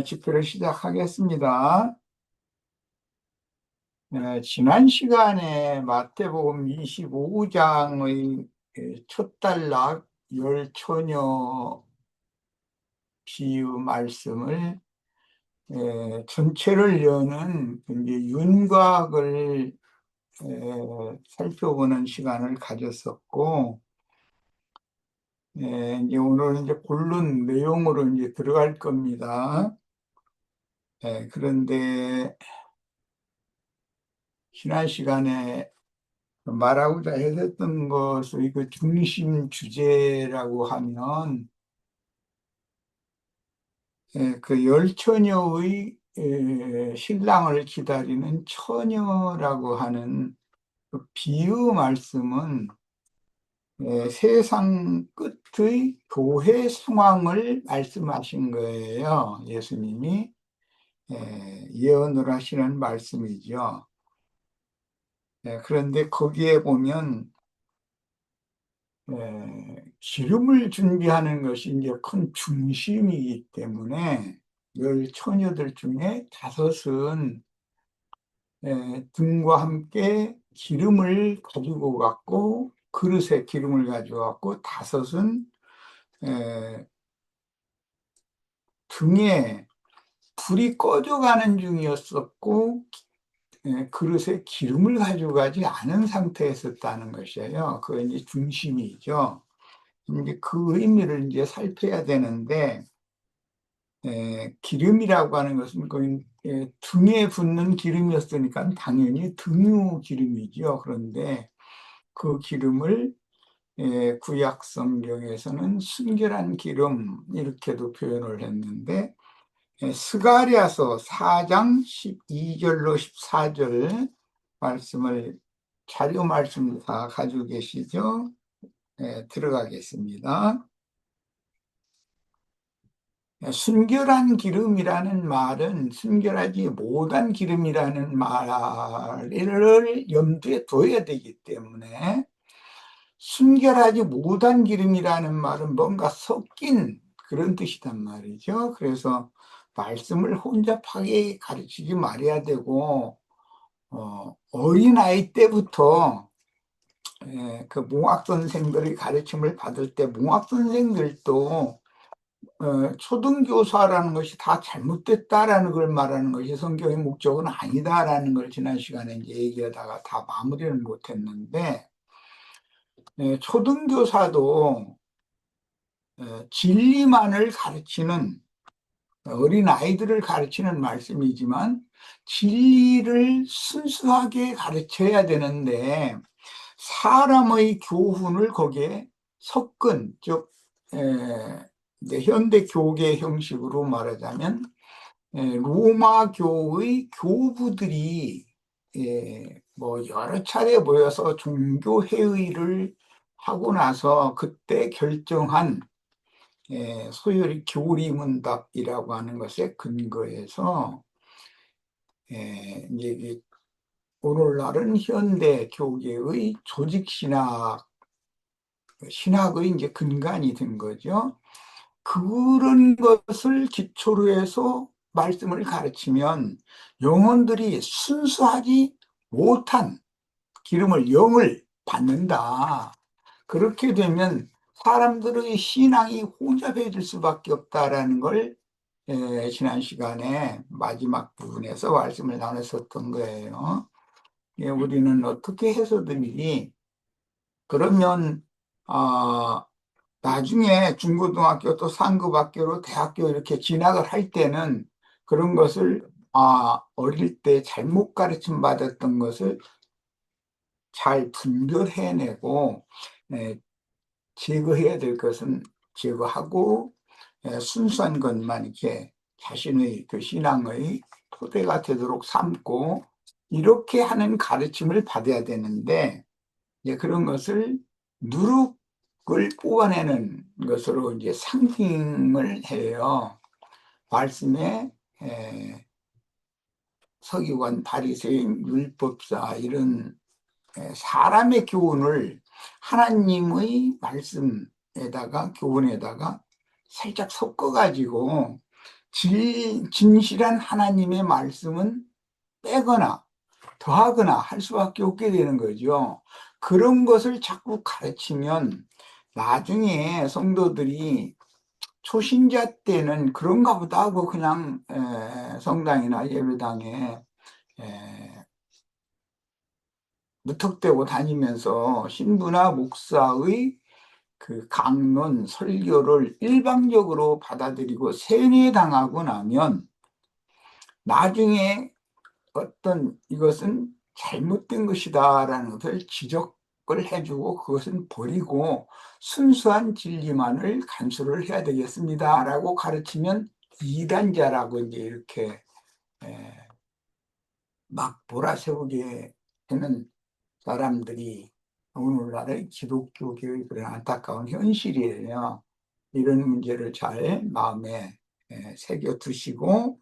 집회를 시작하겠습니다. 지난 시간에 마태복음 25장의 첫 단락 열처녀 비유 말씀을 전체를 여는 이제 윤곽을 살펴보는 시간을 가졌었고, 이제 오늘은 이제 본론 내용으로 이제 들어갈 겁니다. 그런데 지난 시간에 말하고자 했었던 것의 그 중심 주제라고 하면, 그 열처녀의 신랑을 기다리는 처녀라고 하는 그 비유 말씀은 세상 끝의 교회 상황을 말씀하신 거예요. 예수님이 예언을 하시는 말씀이죠. 그런데 거기에 보면 기름을 준비하는 것이 이제 큰 중심이기 때문에 열 처녀들 중에 다섯은 등과 함께 기름을 가지고 갔고 그릇에 기름을 가지고 갔고 다섯은 에, 등에 불이 꺼져가는 중이었었고 그릇에 기름을 가지고 가지 않은 상태에 있었다는 것이에요. 그게 이제 중심이죠. 이제 그 의미를 이제 살펴야 되는데, 기름이라고 하는 것은 그 등에 붓는 기름이었으니까 당연히 등유 기름이죠. 그런데 그 기름을 구약 성경에서는 순결한 기름 이렇게도 표현을 했는데, 스가랴서 4장 12절로 14절 말씀을 자료 말씀 다 가지고 계시죠? 들어가겠습니다. 순결한 기름이라는 말은 순결하지 못한 기름이라는 말을 염두에 둬야 되기 때문에 순결하지 못한 기름이라는 말은 뭔가 섞인 그런 뜻이란 말이죠. 그래서 말씀을 혼잡하게 가르치지 말아야 되고 어린아이 때부터 그 몽학 선생들의 가르침을 받을 때 몽학 선생들도 초등교사라는 것이 다 잘못됐다라는 걸 말하는 것이 성경의 목적은 아니다라는 걸 지난 시간에 이제 얘기하다가 다 마무리를 못했는데, 초등교사도 진리만을 가르치는 어린 아이들을 가르치는 말씀이지만 진리를 순수하게 가르쳐야 되는데 사람의 교훈을 거기에 섞은 즉 이제 현대 교계 형식으로 말하자면 로마 교의 교부들이 뭐 여러 차례 모여서 종교 회의를 하고 나서 그때 결정한 소요리 교리문답이라고 하는 것에 근거해서 이제 오늘날은 현대 교계의 조직 신학의 이제 근간이 된 거죠. 그런 것을 기초로 해서 말씀을 가르치면 영혼들이 순수하지 못한 기름을 영을 받는다. 그렇게 되면 사람들의 신앙이 혼잡해질 수밖에 없다라는 걸 지난 시간에 마지막 부분에서 말씀을 나눴었던 거예요. 우리는 어떻게 해서든지 그러면 아, 나중에 중고등학교 또 상급학교로 대학교 이렇게 진학을 할 때는 그런 것을 어릴 때 잘못 가르침 받았던 것을 잘 분별해내고 제거해야 될 것은 제거하고 순수한 것만 이렇게 자신의 그 신앙의 토대가 되도록 삼고 이렇게 하는 가르침을 받아야 되는데 이제 그런 것을 누룩을 뽑아내는 것으로 이제 상징을 해요. 말씀에 서기관, 바리새인, 율법사 이런 사람의 교훈을 하나님의 말씀에다가 교훈에다가 살짝 섞어가지고 진실한 하나님의 말씀은 빼거나 더하거나 할 수밖에 없게 되는 거죠. 그런 것을 자꾸 가르치면 나중에 성도들이 초신자 때는 그런가 보다 하고 그냥 성당이나 예배당에 무턱대고 다니면서 신부나 목사의 그 강론, 설교를 일방적으로 받아들이고 세뇌당하고 나면 나중에 어떤 이것은 잘못된 것이다라는 것을 지적을 해주고 그것은 버리고 순수한 진리만을 간수를 해야 되겠습니다라고 가르치면 이단자라고 이제 이렇게 막 몰아세우게 되는 사람들이 오늘날의 기독교계의 그런 안타까운 현실이에요. 이런 문제를 잘 마음에 새겨 두시고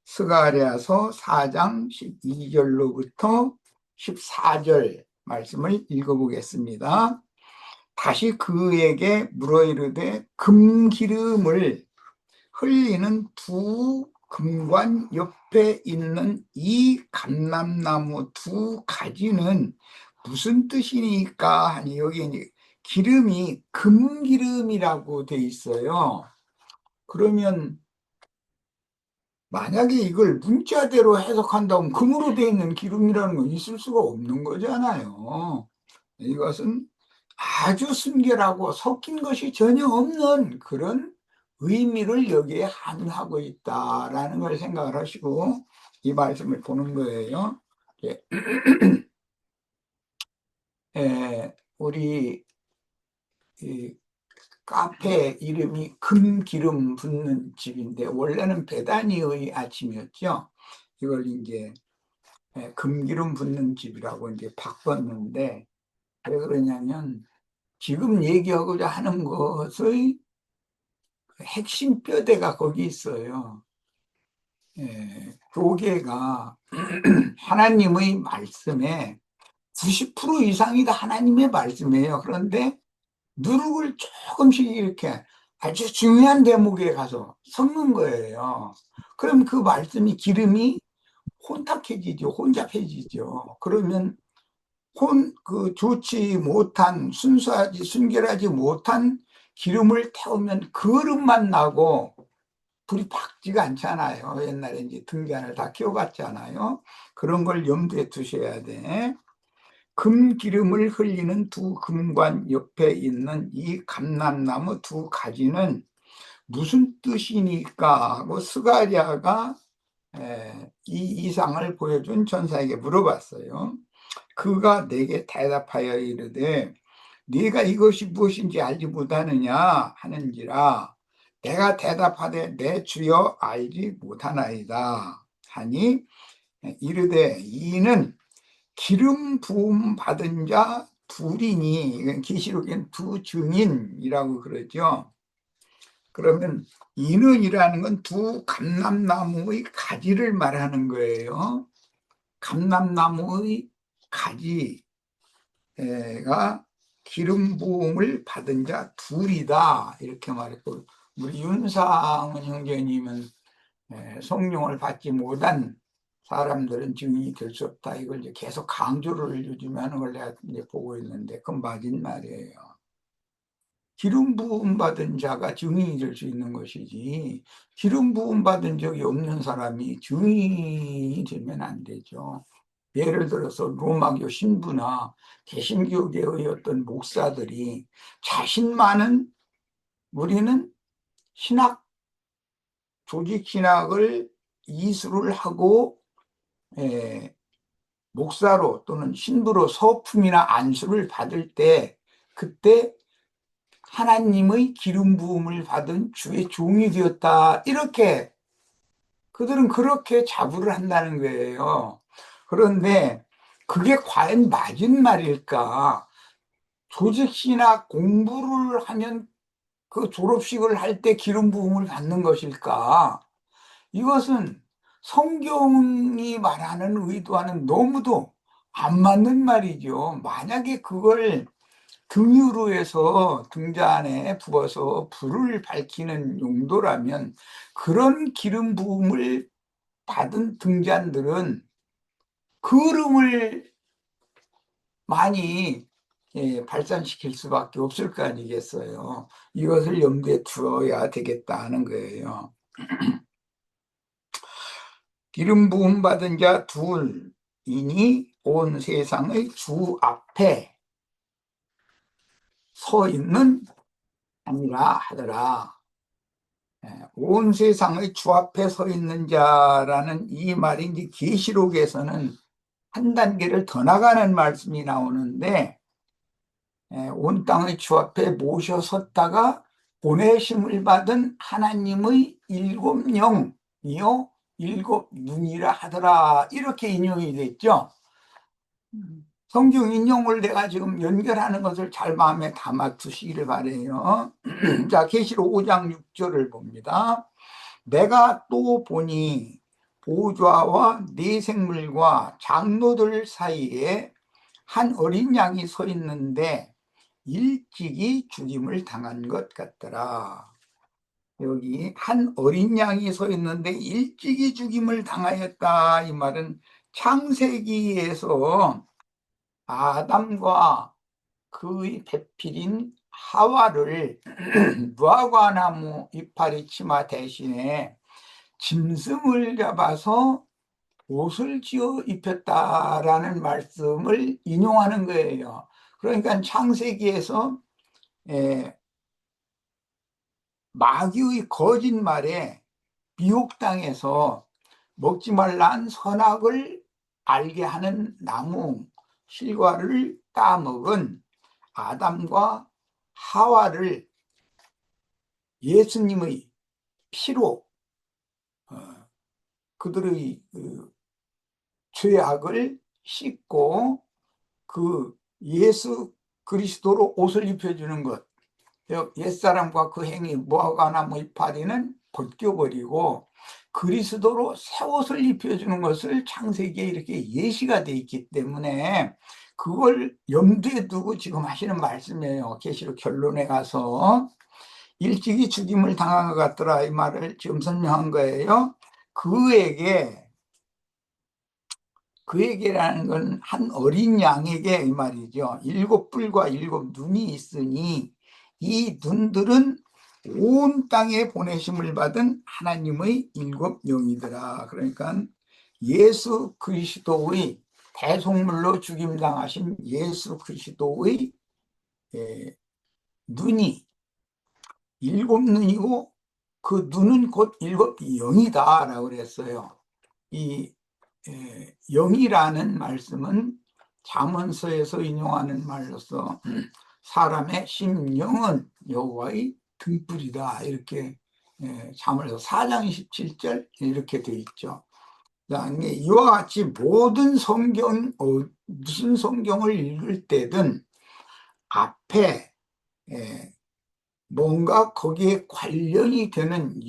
스가랴서 4장 12절로부터 14절 말씀을 읽어보겠습니다. 다시 그에게 물어 이르되 금기름을 흘리는 두 금관 옆에 있는 이 감람나무 두 가지는 무슨 뜻이니까 하니 여기 이제 기름이 금기름이라고 돼 있어요. 그러면 만약에 이걸 문자대로 해석한다면 금으로 돼 있는 기름이라는 건 있을 수가 없는 거잖아요. 이것은 아주 순결하고 섞인 것이 전혀 없는 그런 의미를 여기에 함유하고 있다라는 걸 생각을 하시고 이 말씀을 보는 거예요. 우리 이 카페 이름이 금기름 붓는 집인데 원래는 베다니의 아침이었죠. 이걸 이제 금기름 붓는 집이라고 이제 바꿨는데 왜 그러냐면 지금 얘기하고자 하는 것의 핵심 뼈대가 거기 있어요. 교계가 하나님의 말씀에 90% 이상이 다 하나님의 말씀이에요. 그런데 누룩을 조금씩 이렇게 아주 중요한 대목에 가서 섞는 거예요. 그럼 그 말씀이 기름이 혼탁해지죠. 혼잡해지죠. 그러면 좋지 못한, 순결하지 못한 기름을 태우면 그릇만 나고 불이 밝지가 않잖아요. 옛날에 이제 등잔을 다 켜봤잖아요. 그런 걸 염두에 두셔야 돼. 금기름을 흘리는 두 금관 옆에 있는 이 감람나무 두 가지는 무슨 뜻이니까 하고 스가랴가 이 이상을 보여준 전사에게 물어봤어요. 그가 내게 대답하여 이르되 네가 이것이 무엇인지 알지 못하느냐 하는지라 내가 대답하되 내 주여 알지 못하나이다 하니 이르되 이는 기름 부음 받은 자 둘이니 이건 계시록엔 두 증인이라고 그러죠. 그러면 이는이라는 건 두 감람나무의 가지를 말하는 거예요. 감람나무의 가지가 기름 부음을 받은 자 둘이다 이렇게 말했고 우리 윤상은 형제님은 성령을 받지 못한 사람들은 증인이 될 수 없다. 이걸 이제 계속 강조를 요즘에 하는 걸 내가 이제 보고 있는데 그건 맞은 말이에요. 기름 부음 받은 자가 증인이 될 수 있는 것이지 기름 부음 받은 적이 없는 사람이 증인이 되면 안 되죠. 예를 들어서 로마교 신부나 개신교계의 어떤 목사들이 자신만은 우리는 조직 신학을 이수를 하고 목사로 또는 신부로 서품이나 안수를 받을 때 그때 하나님의 기름 부음을 받은 주의 종이 되었다. 이렇게 그들은 그렇게 자부를 한다는 거예요. 그런데 그게 과연 맞은 말일까? 조직신학 공부를 하면 그 졸업식을 할 때 기름 부음을 받는 것일까? 이것은 성경이 말하는 의도와는 너무도 안 맞는 말이죠. 만약에 그걸 등 위로 해서 등잔에 부어서 불을 밝히는 용도라면 그런 기름 부음을 받은 등잔들은 그름을 많이 발산시킬 수밖에 없을 거 아니겠어요. 이것을 염두에 두어야 되겠다는 거예요. 기름 부음 받은 자 둘이니 온 세상의 주 앞에 서 있는 아니라 하더라. 온 세상의 주 앞에 서 있는 자라는 이 말이 이제 계시록에서는 한 단계를 더 나가는 말씀이 나오는데, 온 땅의 주 앞에 모셔 섰다가 보내심을 받은 하나님의 일곱 영이요 일곱 눈이라 하더라, 이렇게 인용이 됐죠. 성경 인용을 내가 지금 연결하는 것을 잘 마음에 담아 두시기를 바래요. 자, 계시록 5장 6절을 봅니다. 내가 또 보니 보좌와 네 생물과 장로들 사이에 한 어린 양이 서 있는데 일찍이 죽임을 당한 것 같더라. 여기 한 어린 양이 서 있는데 일찍이 죽임을 당하였다, 이 말은 창세기에서 아담과 그의 배필인 하와를 무화과나무 이파리 치마 대신에 짐승을 잡아서 옷을 지어 입혔다라는 말씀을 인용하는 거예요. 그러니까 창세기에서 마귀의 거짓말에 미혹당해서 먹지 말란 선악을 알게 하는 나무 실과를 따먹은 아담과 하와를 예수님의 피로 그들의 죄악을 씻고 그 예수 그리스도로 옷을 입혀주는 것, 옛사람과 그 행위 무화과나무 이파리는 벗겨버리고 그리스도로 새 옷을 입혀주는 것을 창세기에 이렇게 예시가 돼 있기 때문에 그걸 염두에 두고 지금 하시는 말씀이에요. 계시록 결론에 가서 일찍이 죽임을 당한 것 같더라, 이 말을 지금 설명한 거예요. 그에게라는 건 한 어린 양에게 이 말이죠. 일곱 뿔과 일곱 눈이 있으니 이 눈들은 온 땅에 보내심을 받은 하나님의 일곱 영이더라. 그러니까 예수 그리스도의 대속물로 죽임당하신 예수 그리스도의 눈이 일곱 눈이고 그 눈은 곧 일곱 영이다라고 그랬어요. 이 영이라는 말씀은 잠언서에서 인용하는 말로서 사람의 심령은 여호와의 등불이다, 이렇게 잠언서 4장 27절 이렇게 돼 있죠. 이와 같이 모든 무슨 성경을 읽을 때든 앞에 뭔가 거기에 관련이 되는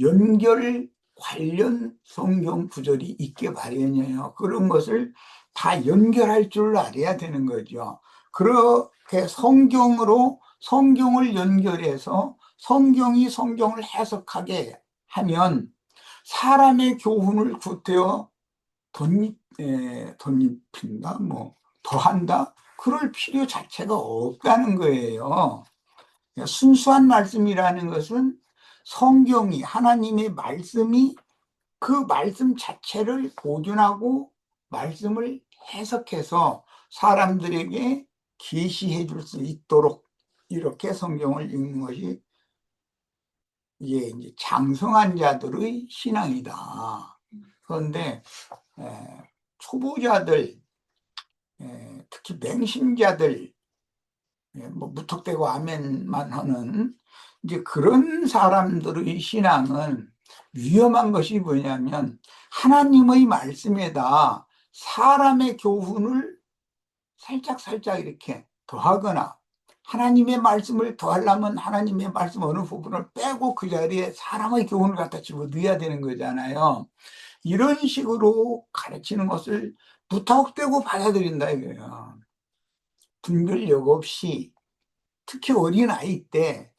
관련 성경 구절이 있게 마련이에요. 그런 것을 다 연결할 줄 알아야 되는 거죠. 그렇게 성경을 연결해서 성경이 성경을 해석하게 하면 사람의 교훈을 구태여 덧입힌다, 더한다, 그럴 필요 자체가 없다는 거예요. 순수한 말씀이라는 것은 성경이, 하나님의 말씀이 그 말씀 자체를 보존하고 말씀을 해석해서 사람들에게 계시해 줄 수 있도록 이렇게 성경을 읽는 것이 이제 장성한 자들의 신앙이다. 그런데 초보자들, 특히 맹신자들, 무턱대고 아멘만 하는 이제 그런 사람들의 신앙은 위험한 것이 뭐냐면 하나님의 말씀에다 사람의 교훈을 살짝 이렇게 더하거나, 하나님의 말씀을 더하려면 하나님의 말씀 어느 부분을 빼고 그 자리에 사람의 교훈을 갖다 집어넣어야 되는 거잖아요. 이런 식으로 가르치는 것을 무턱대고 받아들인다 이거예요. 분별력 없이 특히 어린아이 때,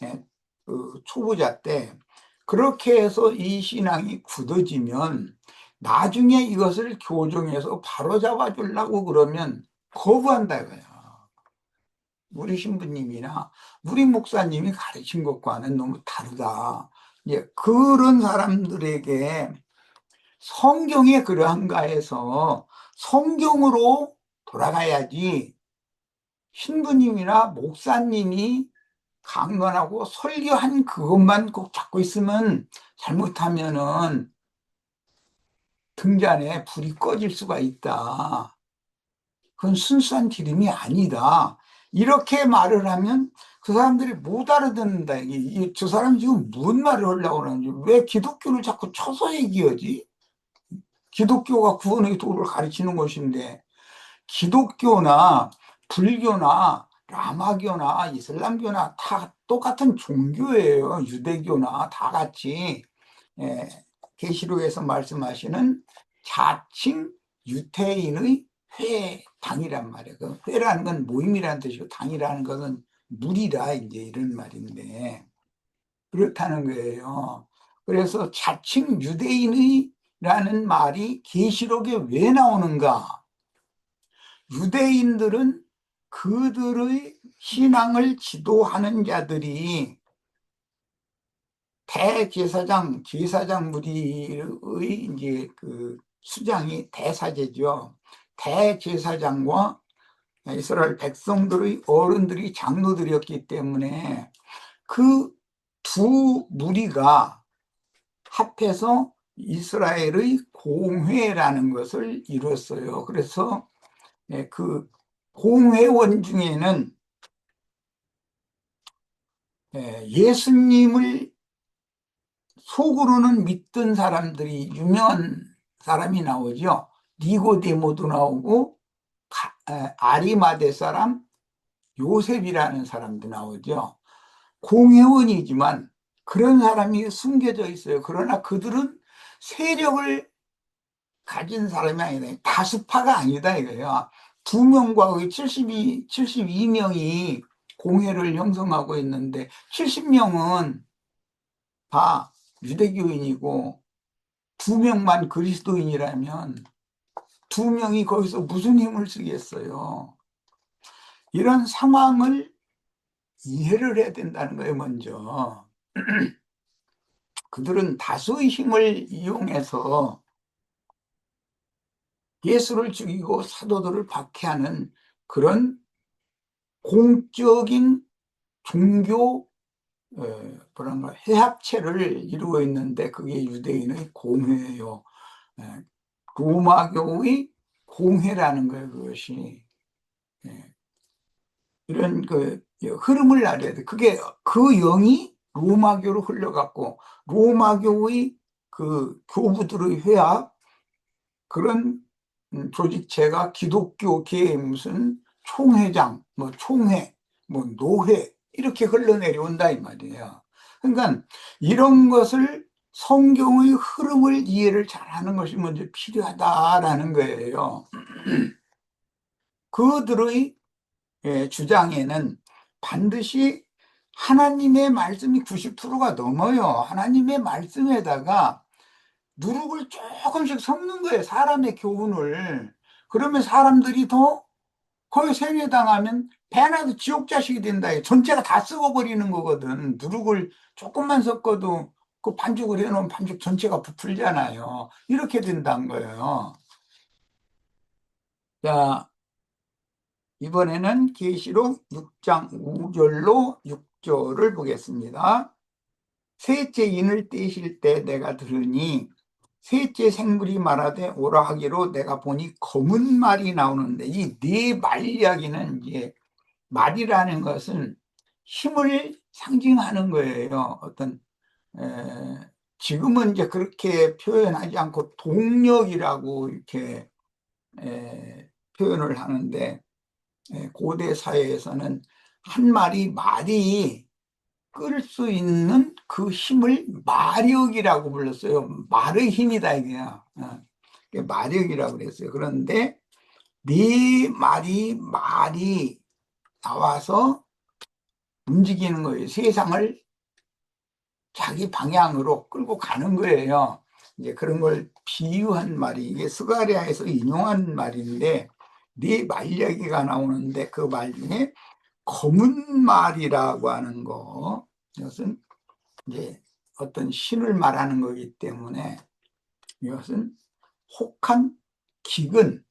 예, 그 초보자 때 그렇게 해서 이 신앙이 굳어지면 나중에 이것을 교정해서 바로잡아 주려고 그러면 거부한다 이거예요. 우리 신부님이나 우리 목사님이 가르친 것과는 너무 다르다. 예, 그런 사람들에게 성경에 그러한가 해서 성경으로 돌아가야지, 신부님이나 목사님이 강론하고 설교한 그것만 꼭 잡고 있으면 잘못하면은 등잔에 불이 꺼질 수가 있다. 그건 순수한 기름이 아니다. 이렇게 말을 하면 그 사람들이 못 알아듣는다. 저 사람이 지금 무슨 말을 하려고 그러는지, 왜 기독교를 자꾸 쳐서 얘기하지? 기독교가 구원의 도를 가르치는 것인데, 기독교나 불교나 라마교나 이슬람교나 다 똑같은 종교예요. 유대교나 다 같이. 예, 계시록에서 말씀하시는 자칭 유태인의 회당이란 말이에요. 그 회라는 건 모임이라는 뜻이고 당이라는 것은 무리라, 이제 이런 말인데 그렇다는 거예요. 그래서 자칭 유대인이라는 말이 계시록에 왜 나오는가? 유대인들은 그들의 신앙을 지도하는 자들이 대제사장, 제사장 무리의 이제 그 수장이 대사제죠. 대제사장과 이스라엘 백성들의 어른들이 장로들이었기 때문에 그 두 무리가 합해서 이스라엘의 공회라는 것을 이뤘어요. 그래서 그 공회원 중에는 예수님을 속으로는 믿던 사람들이, 유명한 사람이 나오죠. 니고데모도 나오고 아리마대 사람 요셉이라는 사람도 나오죠. 공회원이지만 그런 사람이 숨겨져 있어요. 그러나 그들은 세력을 가진 사람이 아니다. 다수파가 아니다 이거예요. 2명과 72명이 공회를 형성하고 있는데 70명은 다 유대교인이고 2명만 그리스도인이라면 2명이 거기서 무슨 힘을 쓰겠어요. 이런 상황을 이해를 해야 된다는 거예요. 먼저 그들은 다수의 힘을 이용해서 예수를 죽이고 사도들을 박해하는 그런 공적인 종교 뭐랄까 회합체를 이루고 있는데 그게 유대인의 공회예요. 로마교의 공회라는 거예요. 그것이. 이런 그 흐름을 알아야 돼. 그게 그 영이 로마교로 흘러갔고 로마교의 그 교부들의 회합, 그런 조직체가 기독교계의 무슨 총회장, 뭐 총회, 뭐 노회 이렇게 흘러내려온다 이 말이에요. 그러니까 이런 것을 성경의 흐름을 이해를 잘하는 것이 먼저 필요하다라는 거예요. 그들의 주장에는 반드시 하나님의 말씀이 90%가 넘어요. 하나님의 말씀에다가 누룩을 조금씩 섞는 거예요. 사람의 교훈을. 그러면 사람들이 더 거기 세뇌당하면 배나도 지옥 자식이 된다. 전체가 다 썩어버리는 거거든. 누룩을 조금만 섞어도 그 반죽을 해놓으면 반죽 전체가 부풀잖아요. 이렇게 된다는 거예요. 자, 이번에는 계시록 6장 5절로 6절을 보겠습니다. 셋째 인을 떼실 때 내가 들으니 셋째 생물이 말하되 오라 하기로 내가 보니 검은 말이 나오는데, 이 네 말 이야기는 이제 말이라는 것은 힘을 상징하는 거예요. 어떤 지금은 이제 그렇게 표현하지 않고 동력이라고 이렇게 표현을 하는데, 고대 사회에서는 한 마리 말이 끌 수 있는 그 힘을 마력이라고 불렀어요. 말의 힘이다 이게요. 마력이라고 그랬어요. 그런데 네 마리 말이 나와서 움직이는 거예요. 세상을 자기 방향으로 끌고 가는 거예요. 이제 그런 걸 비유한 말이, 이게 스가랴에서 인용한 말인데, 네 말이야기가 나오는데 그 말 중에 검은 말이라고 하는 거, 이것은 이제 어떤 신을 말하는 거기 때문에 이것은 혹한 기근을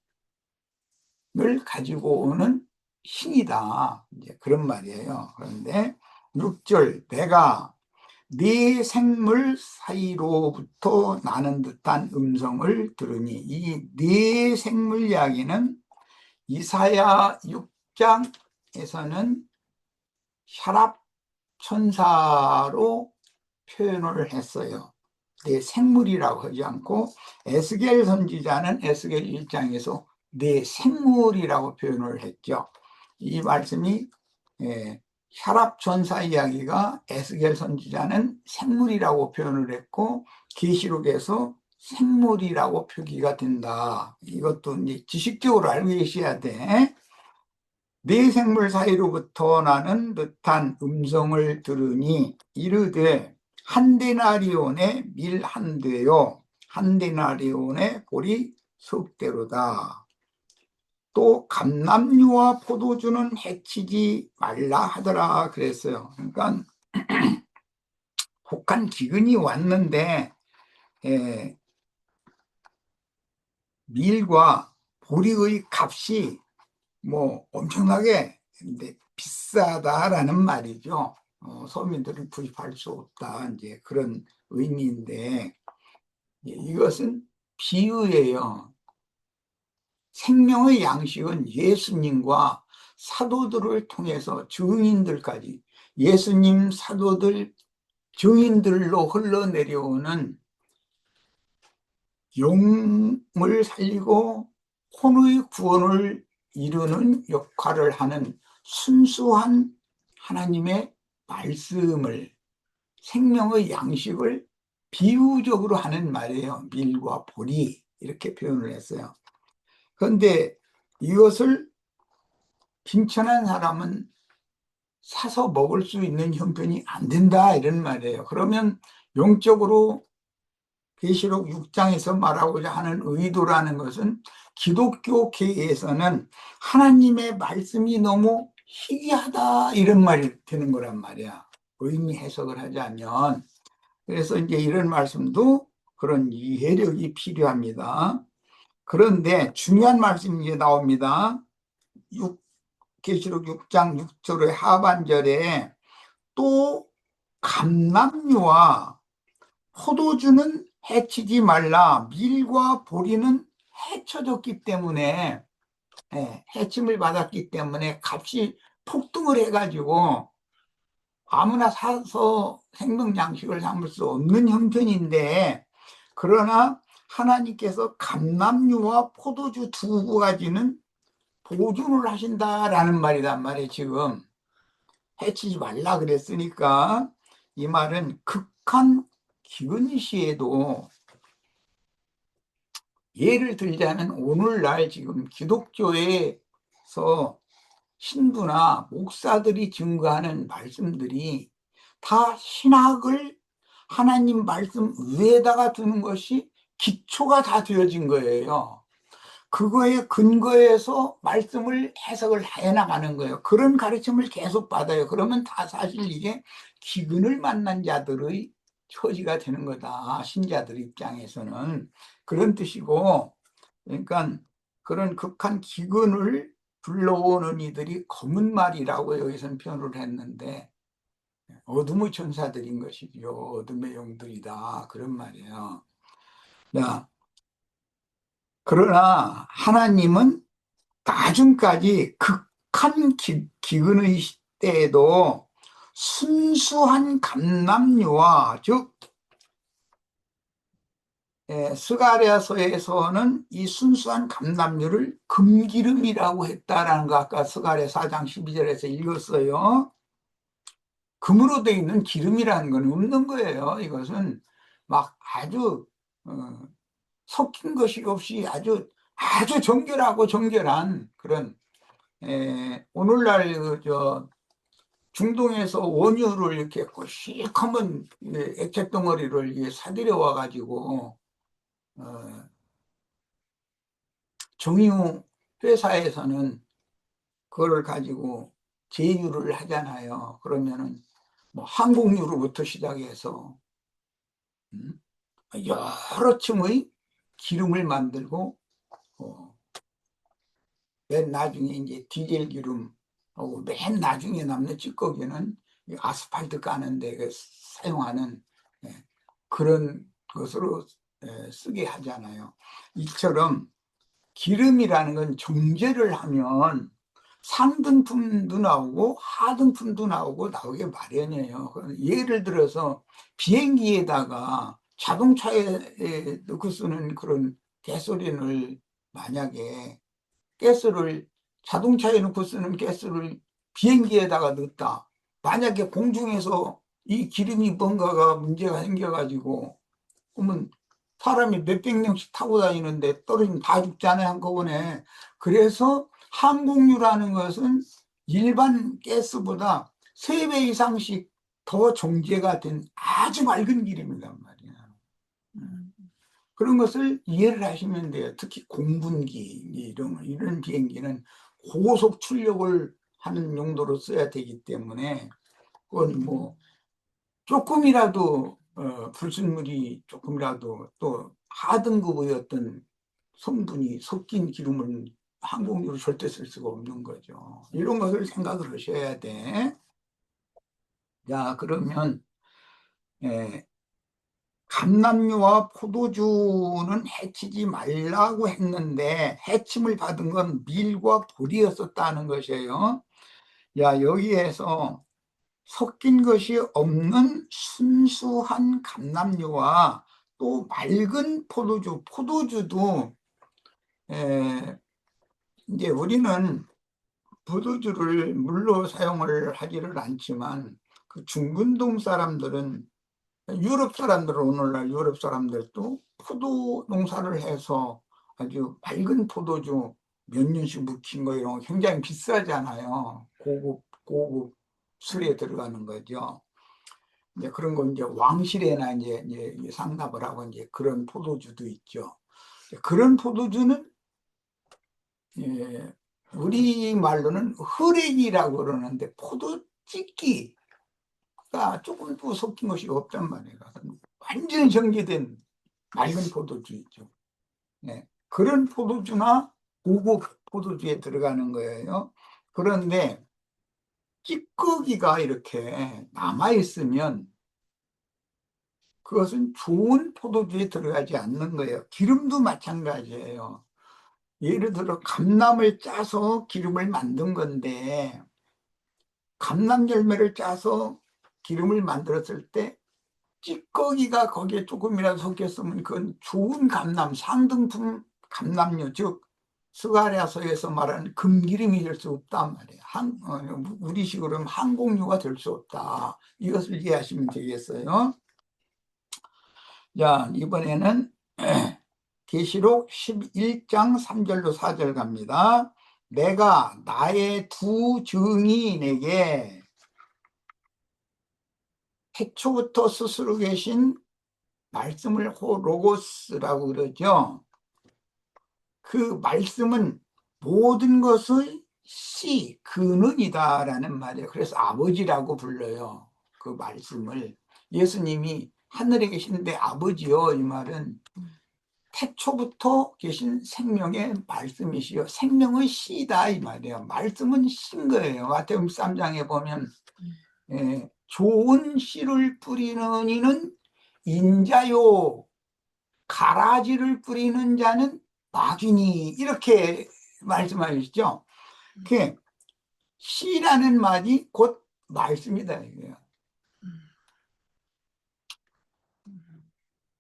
가지고 오는 신이다. 이제 그런 말이에요. 그런데 6절, 내가 네 생물 사이로부터 나는 듯한 음성을 들으니, 이 네 생물 이야기는 이사야 6장에서는 혈압 천사로 표현을 했어요. 내 생물이라고 하지 않고, 에스겔 선지자는 에스겔 1장에서 내 생물이라고 표현을 했죠. 이 말씀이 혈압 전사 이야기가 에스겔 선지자는 생물이라고 표현을 했고, 계시록에서 생물이라고 표기가 된다. 이것도 이제 지식적으로 알고 계셔야 돼. 네 생물 사이로부터 나는 듯한 음성을 들으니 이르되 한 데나리온의 밀 한 되요 한 데나리온의 보리 석 대로다. 또 감람류와 포도주는 해치지 말라 하더라 그랬어요. 그러니까 혹한 기근이 왔는데 밀과 보리의 값이 뭐 엄청나게 비싸다라는 말이죠. 서민들이 구입할 수 없다, 이제 그런 의미인데, 이것은 비유예요. 생명의 양식은 예수님과 사도들을 통해서 증인들까지, 예수님, 사도들, 증인들로 흘러내려오는 영을 살리고 혼의 구원을 이루는 역할을 하는 순수한 하나님의 말씀을, 생명의 양식을 비유적으로 하는 말이에요. 밀과 보리, 이렇게 표현을 했어요. 그런데 이것을 빈천한 사람은 사서 먹을 수 있는 형편이 안 된다, 이런 말이에요. 그러면 영적으로 계시록 6장에서 말하고자 하는 의도라는 것은, 기독교계에서는 하나님의 말씀이 너무 희귀하다, 이런 말이 되는 거란 말이야. 의미 해석을 하자면. 그래서 이제 이런 말씀도 그런 이해력이 필요합니다. 그런데 중요한 말씀이 이제 나옵니다. 계시록 6장 6절의 하반절에 또 감람류와 포도주는 해치지 말라. 밀과 보리는 해쳐졌기 때문에, 해침을 받았기 때문에 값이 폭등을 해가지고 아무나 사서 생명 양식을 삼을 수 없는 형편인데, 그러나 하나님께서 감람류와 포도주 두 가지는 보존을 하신다라는 말이란 말이에요. 지금 해치지 말라 그랬으니까, 이 말은 극한 기근 시에도, 예를 들자면 오늘날 지금 기독교에서 신부나 목사들이 증거하는 말씀들이 다 신학을 하나님 말씀 위에다가 두는 것이 기초가 다 되어진 거예요. 그거에 근거해서 말씀을 해석을 해나가는 거예요. 그런 가르침을 계속 받아요. 그러면 다 사실 이게 기근을 만난 자들의 처지가 되는 거다. 신자들 입장에서는. 그런 뜻이고, 그러니까 그런 극한 기근을 불러오는 이들이 검은 말이라고 여기서는 표현을 했는데, 어둠의 천사들인 것이죠. 어둠의 영들이다, 그런 말이에요. 야, 그러나 하나님은 나중까지 극한 기근의 때에도 순수한 감람류와, 즉 스가랴서에서는 이 순수한 감람류를 금기름이라고 했다라는 거 아까 스가랴 4장 12절에서 읽었어요. 금으로 되어 있는 기름이라는 건 없는 거예요. 이것은 막 아주 섞인 것이 없이 아주 정결하고 정결한 그런, 오늘날 중동에서 원유를 이렇게 시커먼 액체 덩어리를 사들여 와가지고 정유 회사에서는 그거를 가지고 제유를 하잖아요. 그러면은 뭐 항공유로부터 시작해서 여러 층의 기름을 만들고 맨 나중에 이제 디젤 기름하고 맨 나중에 남는 찌꺼기는 아스팔트 까는데 사용하는 그런 것으로 쓰게 하잖아요. 이처럼 기름이라는 건 정제를 하면 상등품도 나오고 하등품도 나오게 마련이에요. 예를 들어서 비행기에다가 자동차에 넣고 쓰는 그런 가솔린을 만약에 자동차에 넣고 쓰는 가스를 비행기에다가 넣었다. 만약에 공중에서 이 기름이 뭔가가 문제가 생겨가지고 그러면 사람이 몇백 명씩 타고 다니는데 떨어지면 다 죽잖아요, 한꺼번에. 그래서 항공유라는 것은 일반 가스보다 3배 이상씩 더 정제가 된 아주 맑은 기름이란 말이에요. 그런 것을 이해를 하시면 돼요. 특히 공군기 이런 비행기는 고속 출력을 하는 용도로 써야 되기 때문에 그건 뭐 조금이라도 불순물이 조금이라도 또 하등급의 어떤 성분이 섞인 기름을 항공유로 절대 쓸 수가 없는 거죠. 이런 것을 생각을 하셔야 돼. 자, 그러면 감람유와 포도주는 해치지 말라고 했는데 해침을 받은 건 밀과 보리였었다는 것이에요. 야, 여기에서 섞인 것이 없는 순수한 감람유와 또 맑은 포도주도 이제 우리는 포도주를 물로 사용을 하지를 않지만 그 중근동 사람들은 유럽 사람들, 오늘날 유럽 사람들도 포도 농사를 해서 아주 맑은 포도주 몇 년씩 묵힌 거 이런 거 굉장히 비싸잖아요. 고급 술에 들어가는 거죠. 이제 그런 거 이제 왕실에나 이제 상납을 하고 이제 그런 포도주도 있죠. 그런 포도주는 우리 말로는 흑액이라고 그러는데 포도 찢기 조금도 섞인 것이 없단 말이에요. 완전히 정제된 맑은 포도주이죠. 네. 그런 포도주나 고급 포도주에 들어가는 거예요. 그런데 찌꺼기가 이렇게 남아있으면 그것은 좋은 포도주에 들어가지 않는 거예요. 기름도 마찬가지예요. 예를 들어 감람을 짜서 기름을 만든 건데 감람 열매를 짜서 기름을 만들었을 때 찌꺼기가 거기에 조금이라도 섞였으면 그건 좋은 감람, 상등품 감람유, 즉 스가랴서에서 말하는 금기름이 될 수 없단 말이에요. 우리식으로 하면 항공유가 될 수 없다. 이것을 이해하시면 되겠어요. 자, 이번에는 계시록 11장 3절로 4절 갑니다. 내가 나의 두 증인에게 태초부터 스스로 계신 말씀을 로고스라고 그러죠. 그 말씀은 모든 것의 근원이다라는 말이에요. 그래서 아버지라고 불러요. 그 말씀을. 예수님이 하늘에 계신데 아버지요, 이 말은 태초부터 계신 생명의 말씀이시요 생명의 씨다 이 말이에요. 말씀은 씨인 거예요. 마태복음 3장에 보면 좋은 씨를 뿌리는 이는 인자요 가라지를 뿌리는 자는 마귀니 이렇게 말씀하시죠. 그 씨라는 말이 곧 말씀이다 이거예요.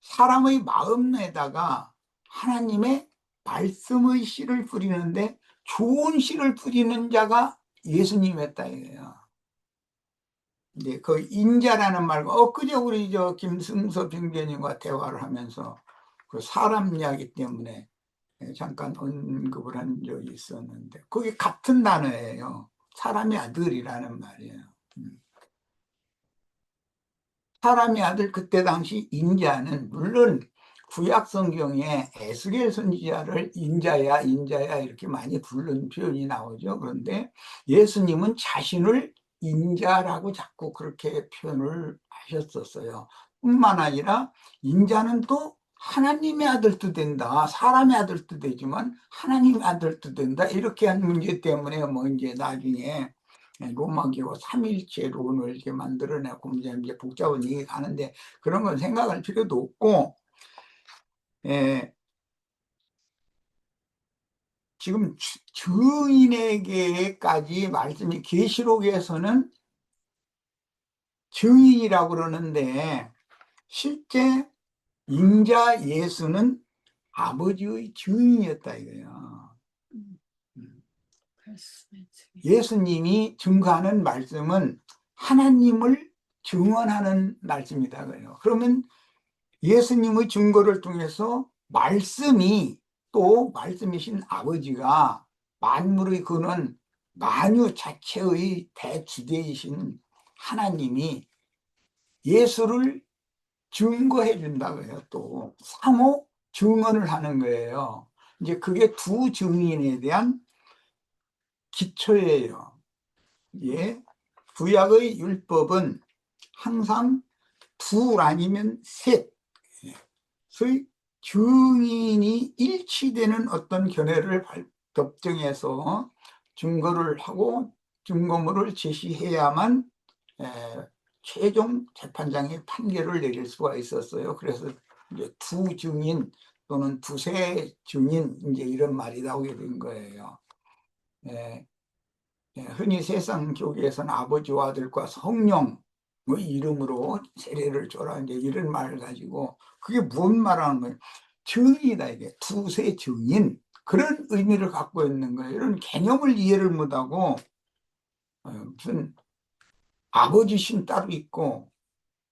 사람의 마음에다가 하나님의 말씀의 씨를 뿌리는데 좋은 씨를 뿌리는 자가 예수님이었다 이거예요. 이제 그 인자라는 말과 엊그제 우리 김승서 병변인과 대화를 하면서 그 사람 이야기 때문에 잠깐 언급을 한 적이 있었는데 그게 같은 단어예요. 사람의 아들이라는 말이에요. 사람의 아들, 그때 당시 인자는 물론 구약 성경에 에스겔 선지자를 인자야 인자야 이렇게 많이 부른 표현이 나오죠. 그런데 예수님은 자신을 인자라고 자꾸 그렇게 표현을 하셨었어요. 뿐만 아니라 인자는 또 하나님의 아들도 된다, 사람의 아들도 되지만 하나님의 아들도 된다, 이렇게 한 문제 때문에 뭐 이제 나중에 로마교 삼일체론을 이렇게 만들어내고 이제 복잡한 얘기가 가는데, 그런 건 생각할 필요도 없고, 예, 지금 증인에게까지 말씀이, 계시록에서는 증인이라고 그러는데 실제 인자 예수는 아버지의 증인이었다 이거예요. 예수님이 증거하는 말씀은 하나님을 증언하는 말씀이다 그래요. 그러면 예수님의 증거를 통해서 말씀이, 또 말씀이신 아버지가, 만물의 근원 만유 자체의 대주대이신 하나님이 예수를 증거해 준다고요. 또 상호 증언을 하는 거예요. 이제 그게 두 증인에 대한 기초예요. 예, 구약의 율법은 항상 둘 아니면 셋의 증인이 일치되는 어떤 견해를 법정해서 증거를 하고 증거물을 제시해야만 최종 재판장이 판결을 내릴 수가 있었어요. 그래서 이제 두 증인 또는 두세 증인, 이제 이런 말이 나오게 된 거예요. 흔히 세상 교계에서는 아버지와 아들과 성령의 이름으로 세례를 줘라, 이제 이런 말을 가지고, 그게 뭔 말하는 거예요? 증인이다, 이게 두세 증인, 그런 의미를 갖고 있는 거예요. 이런 개념을 이해를 못하고 무슨 아버지 신 따로 있고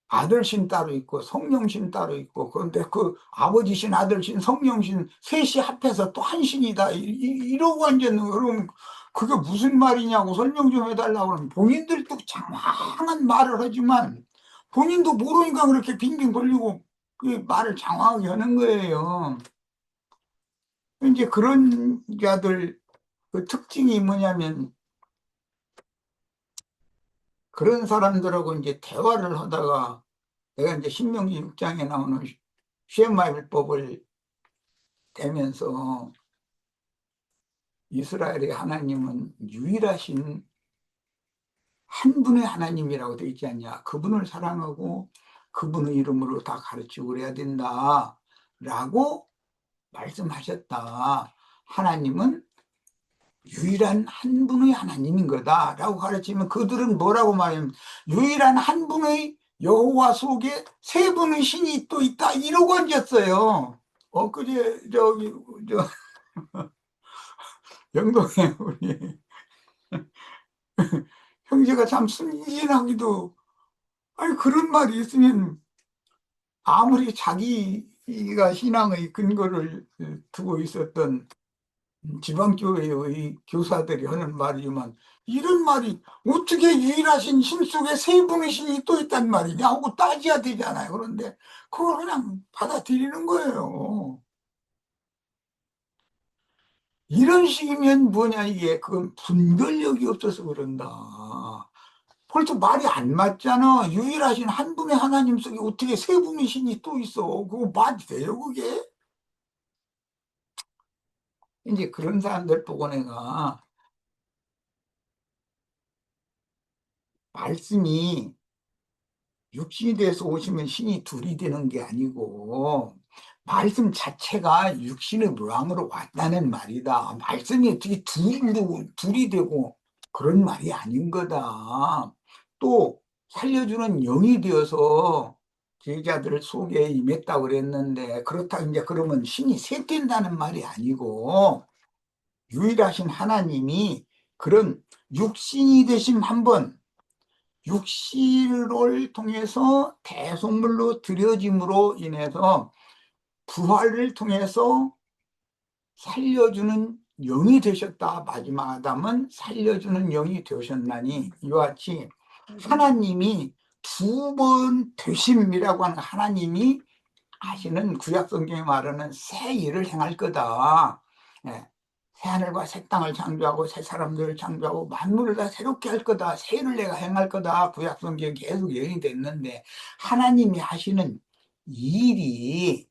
아들 신 따로 있고 성령 신 따로 있고, 그런데 그 아버지 신, 아들 신, 성령 신 셋이 합해서 또 한 신이다 이러고 앉았는 거. 그럼 그게 무슨 말이냐고 설명 좀 해달라고 그러면 본인들도 장황한 말을 하지만 본인도 모르니까 그렇게 빙빙 돌리고 그 말을 장황하게 하는 거예요. 이제 그런 자들 그 특징이 뭐냐면, 그런 사람들하고 이제 대화를 하다가 내가 이제 신명기 6장에 나오는 쉐마일법을 대면서, 이스라엘의 하나님은 유일하신 한 분의 하나님이라고 되어 있지 않냐, 그분을 사랑하고 그분의 이름으로 다 가르치고 그래야 된다 라고 말씀하셨다. 하나님은 유일한 한 분의 하나님인 거다 라고 가르치면, 그들은 뭐라고 말하면 유일한 한 분의 여호와 속에 세 분의 신이 또 있다 이러고 앉았어요. 엊그제 저기 저 영동에 우리 형제가 참 순진하기도, 아니 그런 말이 있으면 아무리 자기가 신앙의 근거를 두고 있었던 지방교회의 교사들이 하는 말이지만, 이런 말이 어떻게 유일하신 신 속에 세 분의 신이 또 있단 말이냐 하고 따져야 되잖아요. 그런데 그걸 그냥 받아들이는 거예요. 이런 식이면 뭐냐, 이게 그건 분별력이 없어서 그런다. 벌써 말이 안 맞잖아. 유일하신 한 분의 하나님 속에 어떻게 세 분의 신이 또 있어. 그거 말이 돼요, 그게? 이제 그런 사람들 보고 내가, 말씀이 육신이 돼서 오시면 신이 둘이 되는 게 아니고, 말씀 자체가 육신의 모양으로 왔다는 말이다. 말씀이 어떻게 둘이 되고 그런 말이 아닌 거다. 또 살려주는 영이 되어서 제자들 속에 임했다고 그랬는데, 그렇다 이제 그러면 신이 셋 된다는 말이 아니고, 유일하신 하나님이 그런 육신이 되심 한 번, 육신을 통해서 대속물로 드려짐으로 인해서 부활을 통해서 살려주는 영이 되셨다. 마지막 아담은 살려주는 영이 되셨나니, 이와 같이 하나님이 두 번 되심이라고 하는 하나님이 하시는 구약 성경에 말하는 새 일을 행할 거다. 예. 새 하늘과 새 땅을 창조하고 새 사람들을 창조하고 만물을 다 새롭게 할 거다. 새 일을 내가 행할 거다. 구약 성경에 계속 예언이 됐는데 하나님이 하시는 이 일이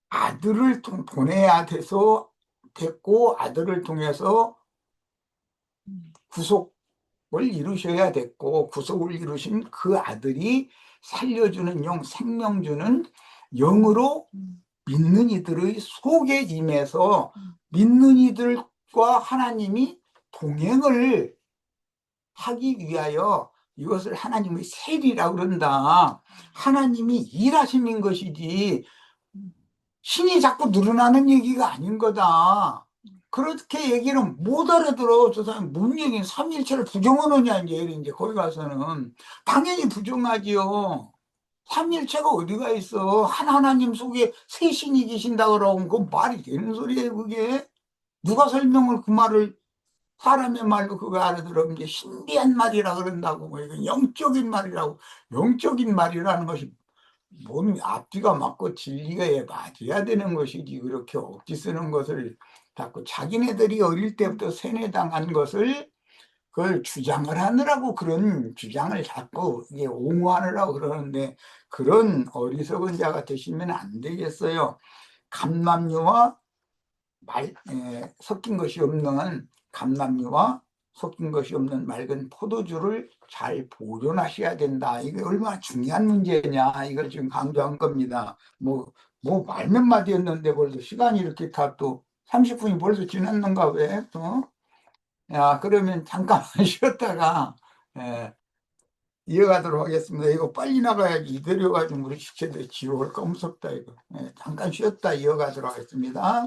아들을 보내야 돼서 됐고 아들을 통해서 구속을 이루셔야 됐고 구속을 이루신 그 아들이 살려주는 영, 생명 주는 영으로 믿는 이들의 속에 임해서 믿는 이들과 하나님이 동행을 하기 위하여 이것을 하나님의 세리라고 그런다. 하나님이 일하시는 것이지 신이 자꾸 늘어나는 얘기가 아닌 거다. 그렇게 얘기는 못 알아들어. 저 사람 뭔 얘기는 삼일체를 부정하느냐 이제 거기 가서는 당연히 부정하지요. 삼일체가 어디가 있어? 한 하나님 속에 세 신이 계신다 그러면 그 말이 되는 소리예요, 그게? 누가 설명을 그 말을 사람의 말로 그거 알아들으면 이제 신비한 말이라 그런다고 뭐 이건 영적인 말이라고 영적인 말이라는 것이 뭔 앞뒤가 맞고 진리가 맞아야 되는 것이지 그렇게 억지 쓰는 것을 자꾸 자기네들이 어릴 때부터 세뇌당한 것을 그걸 주장을 하느라고 그런 주장을 자꾸 이게 옹호하느라고 그러는데 그런 어리석은 자가 되시면 안 되겠어요. 감남류와 섞인 것이 없는 감남류와 섞인 것이 없는 맑은 포도주를 잘 보존하셔야 된다. 이게 얼마나 중요한 문제냐. 이걸 지금 강조한 겁니다. 뭐 말 몇 마디였는데 벌써 시간이 이렇게 다 또 30분이 벌써 지났는가 왜? 야, 그러면 잠깐만 쉬었다가 예, 이어가도록 하겠습니다. 이거 빨리 나가야지 이대로 가지고 우리 시체들 지옥을 까 무섭다 이거. 예, 잠깐 쉬었다 이어가도록 하겠습니다.